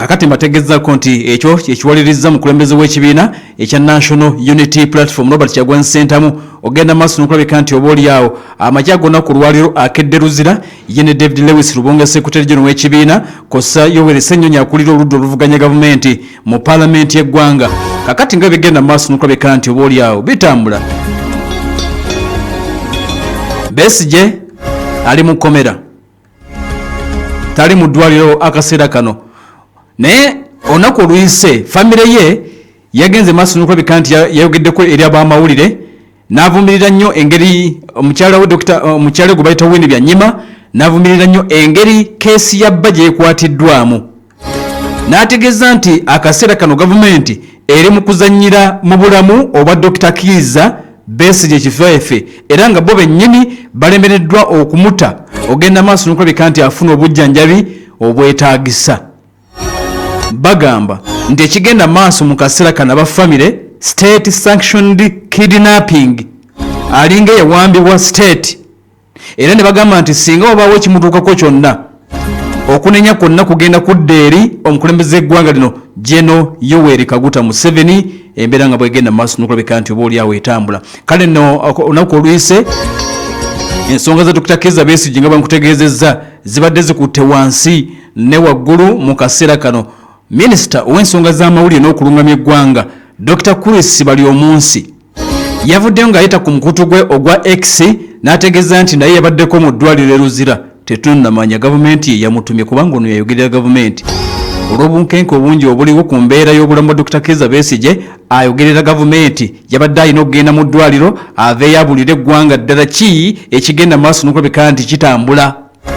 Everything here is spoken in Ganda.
akati mbategezaako nti ekyo ekiwaliriza mu kulembeze w'ekibiina ekya National Unity Platform Robert Kyagulanyi Ssentamu ogenda maaso n'okulabika nti oba oliawo amakya gonna ku lwaliro akedde luzira ye ne David Lewis Lubonga Secretary General w'ekibiina kossa Yoweri Ssennyonyi akulira oludda oluvuganya gavumenti mu paalamenti y'eggwanga kakati nga bigenda maaso n'okulabika nti oba oliawo bitambula. Besigye ali mu kkomera tali mu ddwaliro akaseera kano naye olunaku oluyise famire ye yagenze maaso n'okulabika nti yayogeddeko eri ab'amawulire n'avumirira nnyo engeri omukyala gwe bayita Winnie Byanyima n'avumirira nnyo engeri keesi ya bba gyekwatiddwamu n'ategeeza nti akaseera kano gavumenti eri mu kuzannyira mu bulamu obwa Dr. Kizza Besigye Kifeefe era nga bo bennyini balemereddwa okumuta ogenda maaso n'okulabika nti afuna obujjanjabi obwetaagisa. Bagamba nti ekigenda maaso mu kaseera kano aba famire state sanctioned kidnapping alinga yawambibwa state era ne bagamba nti singa wabaawo ekimutuukako kyonna okunenya kwonna kugenda kudda eri omukulembeze eggwanga lino General Yoweri Kaguta Museveni embeera nga bwegenda maaso n'okulabika nti oba oliawo etambula. Kale nno olunaku oluyise ensonga za Dr. Kizza Besigye nga bankutegeezezza zibadde zikutte wansi ne waggulu mu kaseera kano. Minisita ow'ensonga z'amawulire n'okulungamya eggwanga Dr. Chris Balyomunsi yavuddeyo ng'ayita ku mukutu gwe ogwa X n'ategeeza nti naye yabaddeko mu ddwaliro e Luzira tetunnamanya gavumenti ye yamutumye kubanga ono yayogerera gavumenti olw'obunkenke obungi obuliwo ku mbeera y'obulamu bwa Dr. Kizza Besigye ayogerera gavumenti yabadde alina okugenda mu ddwaliro aveeyo abulire eggwanga ddala ki ekigenda maaso n'okulabika nti kitambula.